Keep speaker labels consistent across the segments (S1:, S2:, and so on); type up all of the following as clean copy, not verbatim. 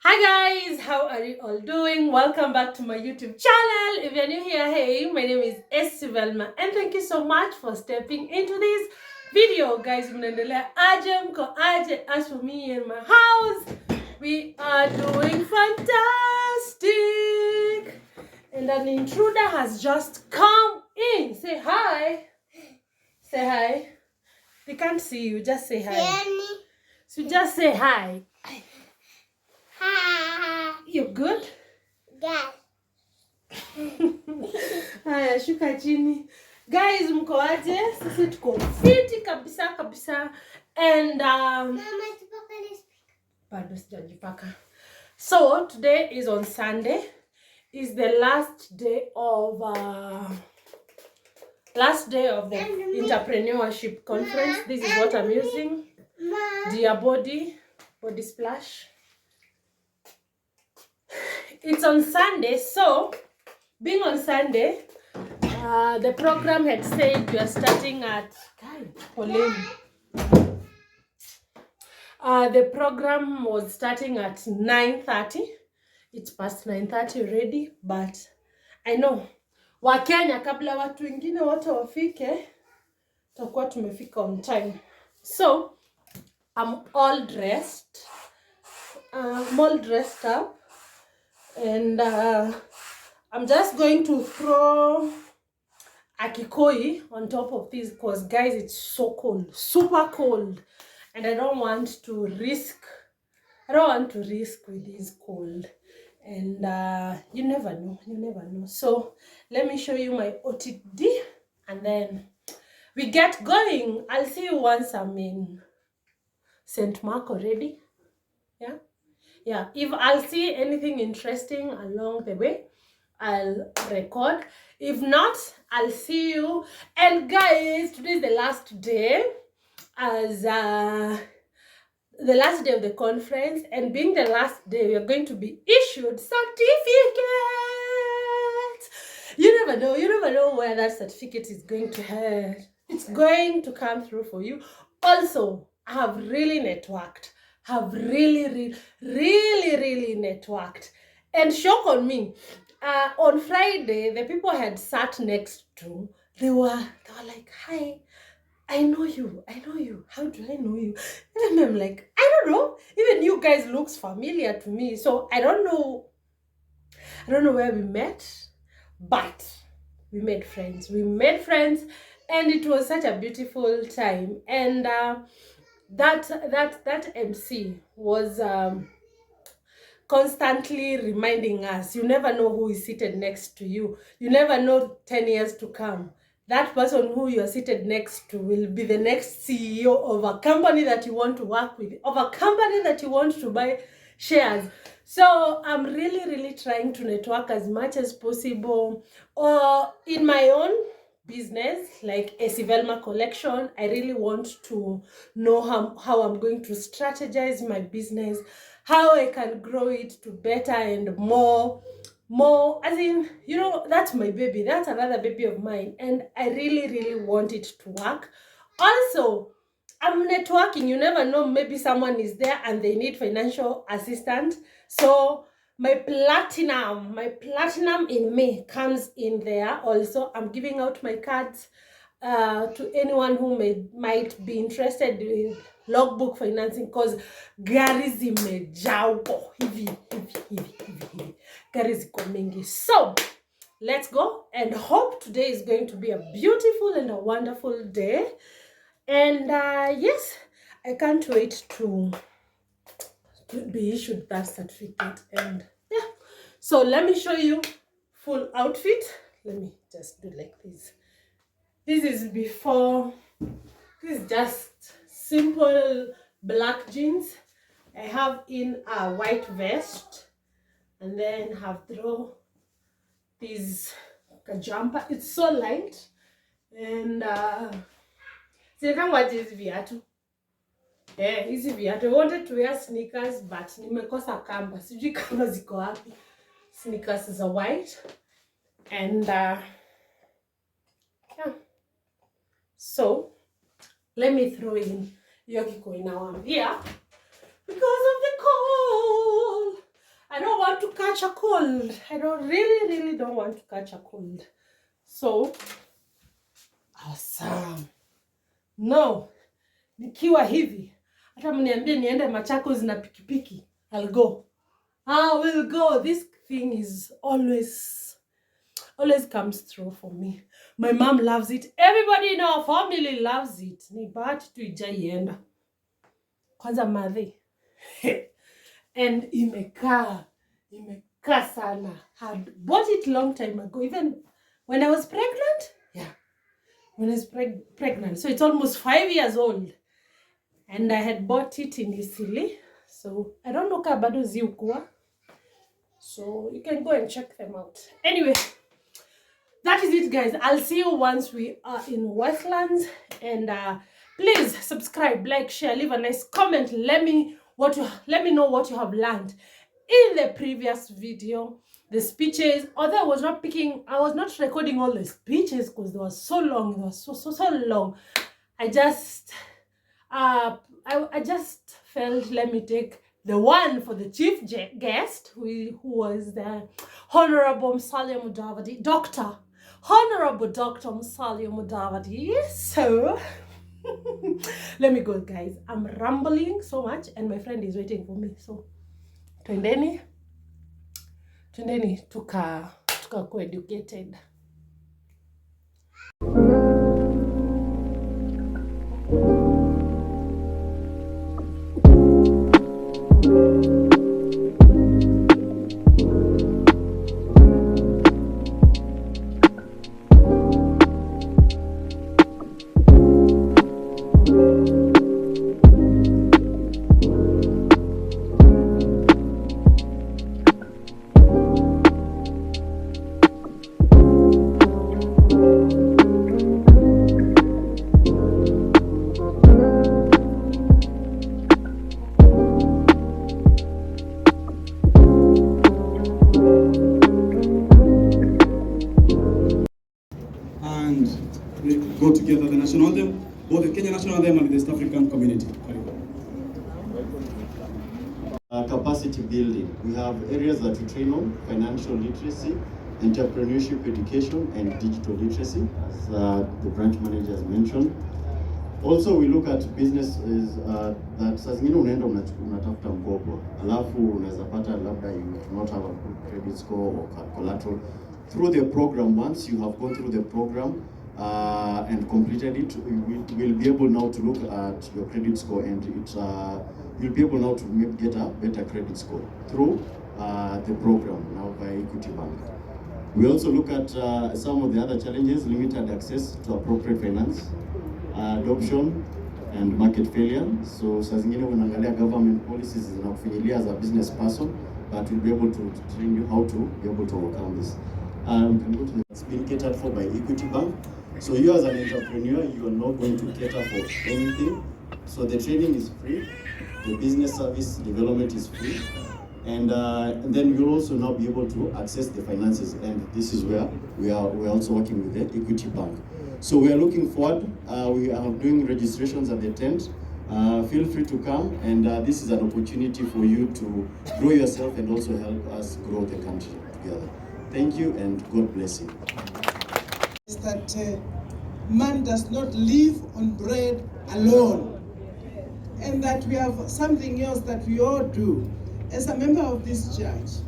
S1: Hi guys, how are you all doing? Welcome back to my YouTube channel. If you're new here, hey, my name is Velma and thank you so much for stepping into this video. Guys, mnaendelea aje, mko aje? As for me and my house, we are doing fantastic. And an intruder has just come in. Say hi. Say hi. They can't see you, just say hi. So just say hi.
S2: Hi.
S1: You good?
S2: Yes.
S1: Haya, shuka chini. Guys, mko aje? Sisi tuko fiti kabisa kabisa. And
S2: Mama,
S1: bado sijajipaka. So, today is on Sunday. Is the last day of the entrepreneurship conference. This is what I'm using. Dear Body Splash. It's on Sunday, so being on Sunday, the program had said we are starting at the program was starting at 9:30. It's past 9:30 already, but I know Wakenya kabla watu wengine wote wafike tutakuwa tumefika on time. So I'm all dressed. I'm all dressed up, and I'm just going to throw a kikoi on top of this because guys, it's so cold, super cold, and I don't want to risk with this cold. And you never know. So let me show you my OTD and then we get going. I'll see you once I'm in St. Mark already. Yeah, if I'll see anything interesting along the way, I'll record. If not, I'll see you. And guys, today is the last day as the last day of the conference, and being the last day, we are going to be issued certificates. You never know where that certificate is going to head. It's going to come through for you. Also, I have really networked. Really networked. And shock on me. On Friday, the people I had sat next to, they were like, hi, I know you. How do I know you? And I'm like, I don't know. Even you guys looks familiar to me. So I don't know where we met, but we made friends. And it was such a beautiful time. And that MC was constantly reminding us, you never know who is seated next to you. You never know 10 years to come. That person who you are seated next to will be the next CEO of a company that you want to work with, of a company that you want to buy shares. So I'm really trying to network as much as possible. Or in my own business, like a Velma collection, I really want to know how I'm going to strategize my business, how I can grow it to better and more, as in, that's my baby. That's another baby of mine. And I really want it to work. Also, I'm networking. You never know, maybe someone is there and they need financial assistance. So my platinum in me comes in there. Also, I'm giving out my cards to anyone who might be interested in logbook financing, because gari zimejaa huko hivi gari ziko mingi. So let's go and hope today is going to be a beautiful and a wonderful day. And yes, I can't wait to be issued that certificate. And yeah, so let me show you full outfit. Let me just do like this. This is before. This is just simple black jeans. I have in a white vest, and then have throw this jumper. It's so light, and hizi viatu. Hizi viatu. I wanted to wear sneakers, but nimekosa kamba. Sijui kamba ziko wapi. Sneakers is a white, and yeah. So let me throw in Yokiko in our here because of the cold. catch a cold. I don't really don't want to catch a cold. So, awesome. No, nikiwa hivi, hata mniambie niende Machakos na pikipiki, I'll go. I will go. This thing is always comes through for me. My mom loves it. Everybody in our family loves it. Ni bahati tu ijaienda. Kwanza madhi. And imekaa sana. Had bought it long time ago. Even when I was pregnant. Yeah. When I was pregnant. So it's almost 5 years old. And I had bought it in Isili. So I don't know kama bado ziukua. So you can go and check them out. Anyway, that is it, guys. I'll see you once we are in Westlands. And please subscribe, like, share, leave a nice comment. Let me know what you have learned in the previous video. The speeches, although I was not recording all the speeches because they were so long. It was so long. I just felt, let me take the one for the chief guest, who was the Honorable Musalia Mudavadi, Honorable Dr. Musalia Mudavadi. So, let me go, guys. I'm rambling so much and my friend is waiting for me. So, twendeni co-educated.
S2: Go together the national anthem, both the Kenya national anthem and the East African community.
S3: Capacity building. We have areas that we train on: financial literacy, entrepreneurship education, and digital literacy, as the branch manager has mentioned. Also, we look at businesses that saa zingine unaenda unatafuta mkopo, alafu unaweza pata labda you do not have a good credit score or collateral. Through the program, once you have gone through the program and completed it, we'll be able now to look at your credit score, and you'll be able now to get a better credit score through the program now by Equity Bank. We also look at some of the other challenges: limited access to appropriate finance, adoption, and market failure. So saa zingine unaangalia government policies zinakufinyilia as a business person, but we'll be able to train you how to be able to overcome this. It's been catered for by Equity Bank. So you as an entrepreneur, you are not going to cater for anything. So the training is free, the business service development is free, and then you'll also now be able to access the finances. And this is where we're also working with the Equity Bank. So we are looking forward. We are doing registrations at the tent. Feel free to come, and this is an opportunity for you to grow yourself and also help us grow the country together. Thank you, and God bless you.
S4: That man does not live on bread alone, and that we have something else that we all do. As a member of this church,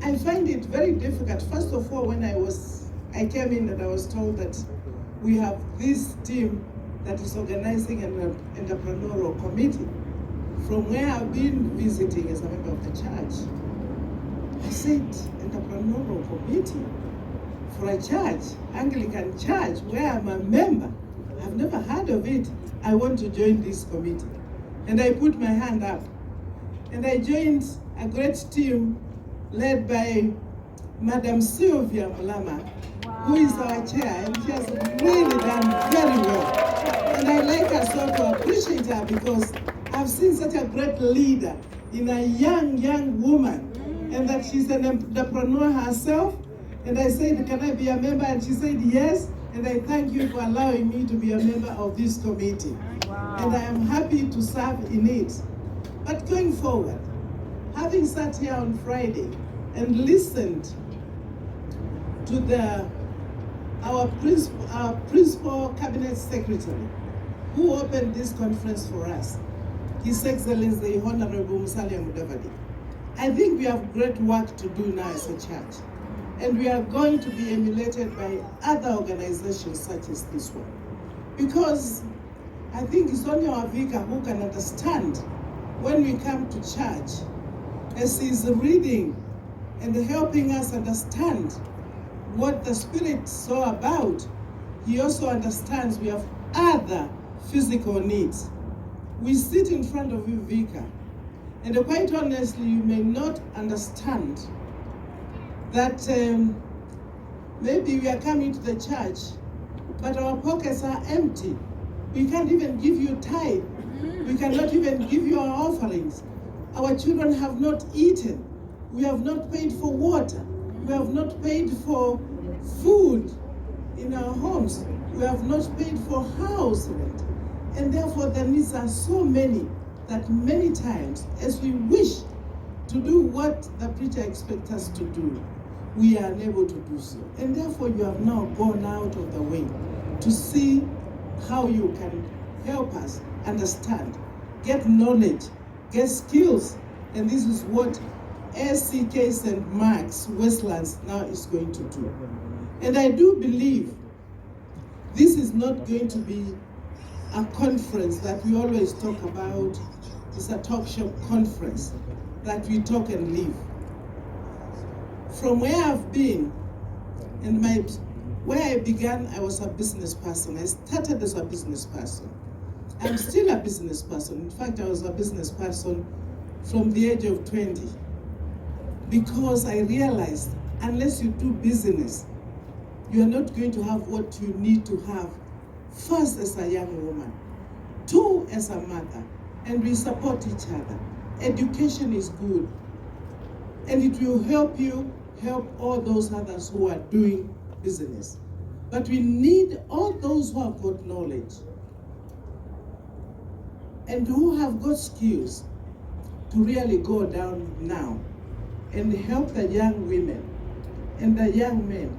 S4: I find it very difficult. First of all, when I came in and I was told that we have this team that is organizing an entrepreneurial committee from where I've been visiting as a member of the church. I said, entrepreneurial committee for a church, Anglican church, where I'm a member. I've never heard of it. I want to join this committee. And I put my hand up. And I joined a great team led by Madam Sylvia Mulama, who is our chair, and she has really done very well. And I like her so to appreciate her, because I've seen such a great leader in a young woman, and that she's an entrepreneur herself. And I said, can I be a member? And she said yes. And I thank you for allowing me to be a member of this committee. Wow. And I am happy to serve in it. But going forward, having sat here on Friday and listened to our principal cabinet secretary, who opened this conference for us, His Excellency the Honorable Musalia Mudavadi, I think we have great work to do now as a church. And we are going to be emulated by other organizations such as this one. Because I think it's only our vicar who can understand when we come to church, as he's reading and helping us understand what the Spirit's so about, he also understands we have other physical needs. We sit in front of you, vicar, and quite honestly, you may not understand that maybe we are coming to the church, but our pockets are empty. We can't even give you tithe. We cannot even give you our offerings. Our children have not eaten. We have not paid for water. We have not paid for food in our homes. We have not paid for house rent. And therefore the needs are so many that many times, as we wish to do what the preacher expects us to do, we are unable to do so. And therefore you have now gone out of the way to see how you can help us understand, get knowledge, get skills. And this is what SCK St. Mark's Westlands now is going to do. And I do believe this is not going to be a conference that we always talk about. It's a talk shop conference that we talk and live. From where I've been, and where I began, I was a business person. I started as a business person. I'm still a business person. In fact, I was a business person from the age of 20, because I realized unless you do business, you are not going to have what you need to have, first as a young woman, two as a mother, and we support each other. Education is good, and it will help you help all those others who are doing business. But we need all those who have got knowledge and who have got skills to really go down now and help the young women and the young men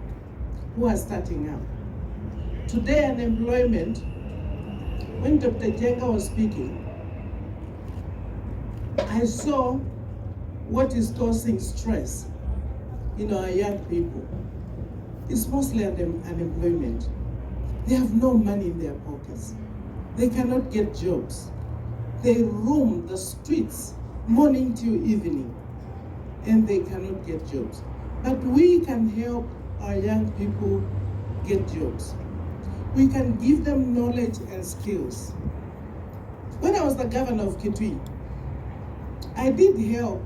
S4: who are starting up. Today, unemployment, when Dr. Jenga was speaking, I saw what is causing stress in our young people. It's mostly unemployment. They have no money in their pockets. They cannot get jobs. They roam the streets morning till evening, and they cannot get jobs. But we can help our young people get jobs. We can give them knowledge and skills. When I was the governor of Kitui, I did help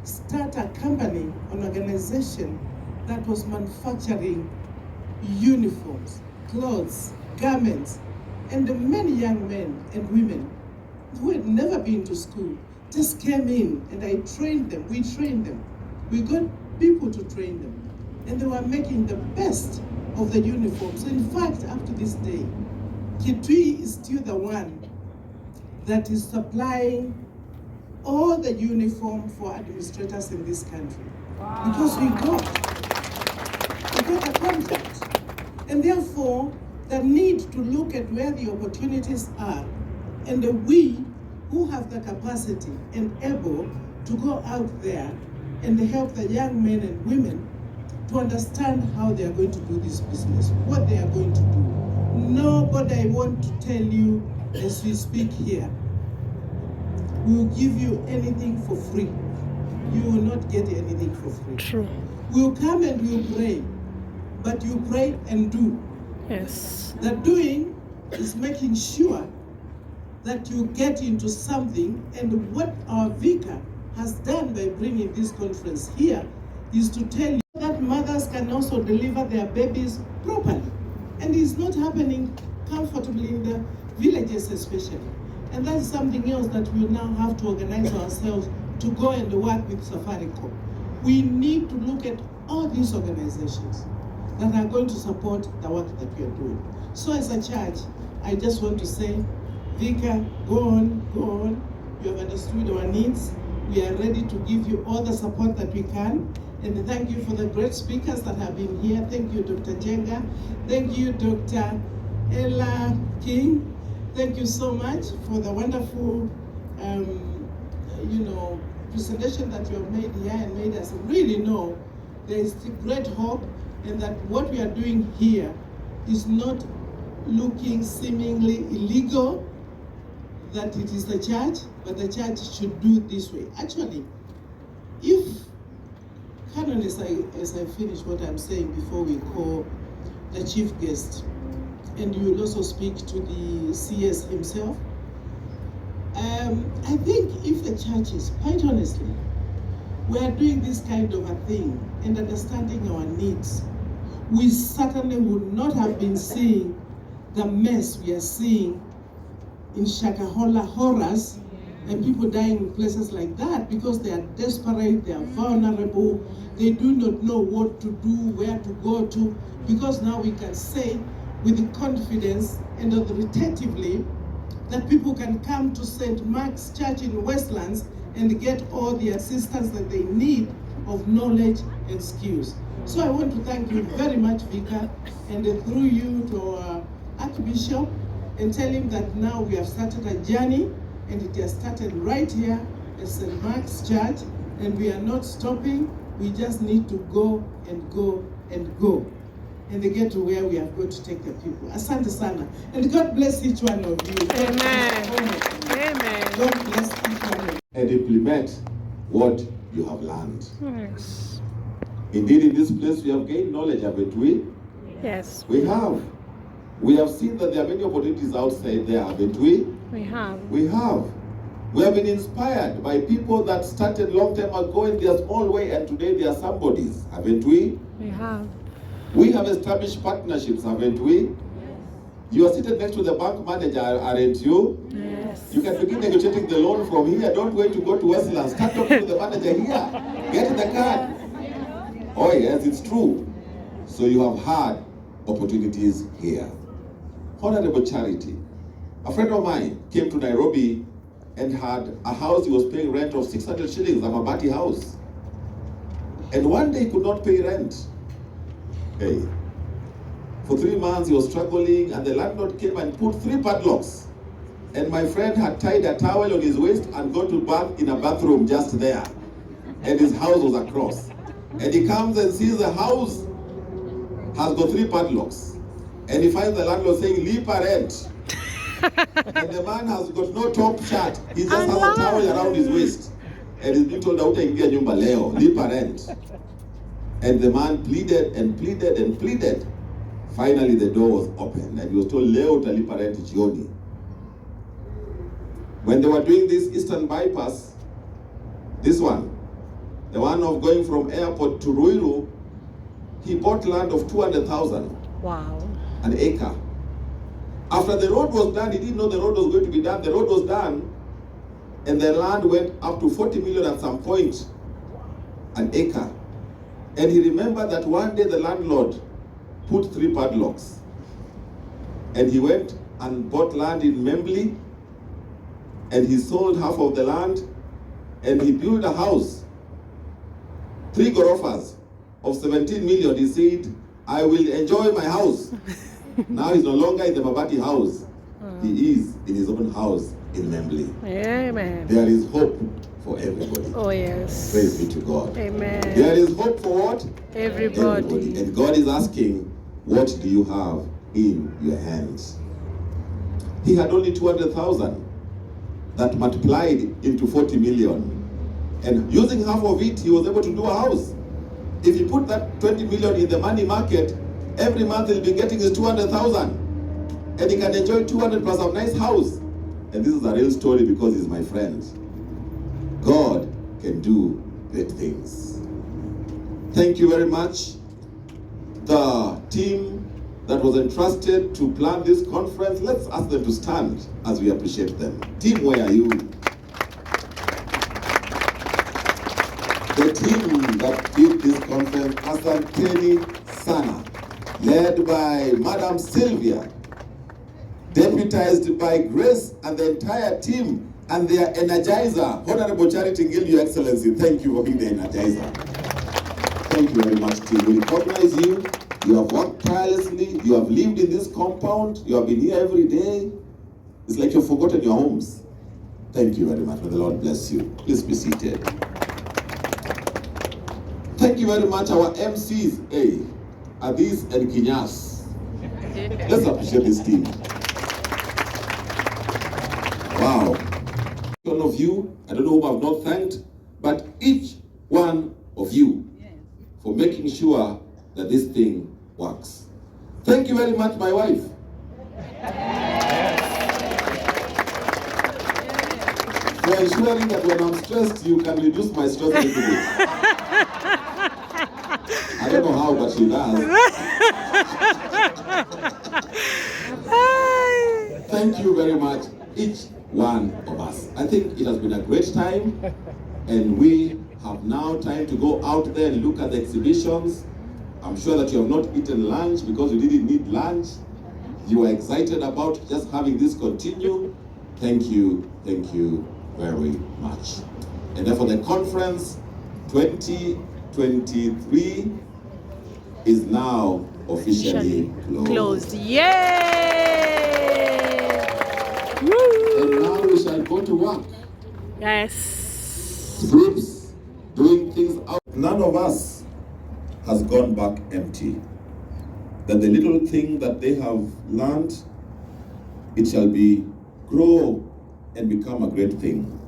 S4: start a company, an organization that was manufacturing uniforms, clothes, garments, and the many young men and women who had never been to school just came in, and I trained them. We trained them. We got people to train them, and they were making the best of the uniforms. In fact, up to this day, Kitui is still the one that is supplying all the uniform for administrators in this country. Wow. Because we got a contract. And therefore, the need to look at where the opportunities are, and we who have the capacity and able to go out there and help the young men and women to understand how they are going to do this business, what they are going to do. Nobody, I want to tell you as we speak here, will give you anything for free. You will not get anything for free.
S1: True.
S4: We'll come and we'll pray, but you pray and do.
S1: Yes.
S4: The doing is making sure that you get into something, and what our vicar has done by bringing this conference here is to tell you that mothers can also deliver their babies properly. And it's not happening comfortably in the villages especially. And that's something else that we now have to organize ourselves to go and work with Safaricom. We need to look at all these organizations that are going to support the work that we are doing. So as a church, I just want to say, Vicar, go on. You have understood our needs. We are ready to give you all the support that we can. And thank you for the great speakers that have been here. Thank you, Dr. Jenga. Thank you, Dr. Ella King. Thank you so much for the wonderful, presentation that you have made here and made us really know there is great hope, and that what we are doing here is not looking seemingly illegal, that it is the church, but the church should do it this way. Actually, if Canon, as I finish what I'm saying before we call the chief guest, and you will also speak to the CS himself, I think if the churches, quite honestly, we are doing this kind of a thing and understanding our needs, we certainly would not have been seeing the mess we are seeing in Shakahola horrors and people dying in places like that because they are desperate, they are vulnerable, they do not know what to do, where to go to, because now we can say with the confidence and authoritatively that people can come to St. Mark's Church in Westlands and get all the assistance that they need of knowledge and skills. So I want to thank you very much, Vicar, and through you to our Archbishop, and tell him that now we have started a journey, and it has started right here at St. Mark's Church, and we are not stopping. We just need to go and go and go, and they get to where we have got to take the people. Asante sana, and God bless each one of you.
S1: Amen. Amen.
S4: God bless each one of you.
S5: And implement what you have learned.
S1: Yes.
S5: Indeed, in this place we have gained knowledge, haven't we?
S1: Yes,
S5: We have. We have seen that there are many opportunities outside there, haven't we?
S1: we have.
S5: We have. We have been inspired by people that started long time ago in their small way, and today they are somebodies, haven't we?
S1: We have.
S5: We have established partnerships, haven't we? You are seated next to the bank manager, aren't you?
S1: Yes.
S5: You can begin negotiating the loan from here. Don't wait to go to Westland. Start talking to the manager here. Get the card. Oh yes, it's true. So you have had opportunities here. Honorable Charity, a friend of mine came to Nairobi and had a house. He was paying rent of 600 shillings, a Mabati house. And one day he could not pay rent. Hey. For 3 months he was struggling, and the landlord came and put 3 padlocks. And my friend had tied a towel on his waist and gone to bath in a bathroom just there. And his house was across. And he comes and sees the house has got 3 padlocks. And he finds the landlord saying, "Lipa rent." And the man has got no top shirt. He just has a towel around his waist. And he's being told, "Hautaingia nyumba leo, lipa rent." And the man pleaded and pleaded and pleaded. Finally, the door was opened and he was told, "Leo utalipa rent jioni." When they were doing this Eastern bypass, this one, the one of going from airport to Ruiru, he bought land of 200,000.
S1: Wow.
S5: An acre. After the road was done, he didn't know the road was going to be done. The road was done, and the land went up to 40 million at some point, an acre. And he remembered that one day the landlord put 3 padlocks, and he went and bought land in Membli, and he sold half of the land, and he built a house, 3 gorofas of 17 million. He said, "I will enjoy my house." Now he's no longer in the Mabati house. He is in his own house in Membli.
S1: Amen.
S5: There is hope for everybody.
S1: Oh, yes.
S5: Praise be to God.
S1: Amen.
S5: There is hope for what?
S1: Everybody.
S5: And God is asking, what do you have in your hands? He had only 200,000 that multiplied into 40 million. And using half of it, he was able to do a house. If he put that 20 million in the money market, every month he'll be getting his 200,000. And he can enjoy 200 plus a nice house. And this is a real story because he's my friend. God can do great things. Thank you very much. The team that was entrusted to plan this conference, let's ask them to stand as we appreciate them. Team, where are you? The team that did this conference, Asanteni Sana, led by Madam Sylvia, deputized by Grace and the entire team and their energizer. Honorable Charity Ngilu, Your Excellency, thank you for being the energizer. Thank you very much, team. We recognize you. You have worked tirelessly. You have lived in this compound. You have been here every day. It's like you've forgotten your homes. Thank you very much. May the Lord bless you. Please be seated. Thank you very much, our MCs. Hey, Adis and Kinyas. Let's appreciate this team. Wow. One of you, I don't know whom I've not thanked, but each one of you for making sure that this thing works. Thank you very much, my wife. For ensuring that when I'm stressed, you can reduce my stress a little bit. I don't know how, but she does. Thank you very much, each one of us. I think it has been a great time, and we have now time to go out there and look at the exhibitions. I'm sure that you have not eaten lunch because you didn't need lunch. You are excited about just having this continue. Thank you very much. And therefore the conference 2023 is now officially closed.
S1: Yay!
S5: And now we shall go to work.
S1: Yes.
S5: Groups doing things out. None of us has gone back empty. That the little thing that they have learned, it shall be grow and become a great thing.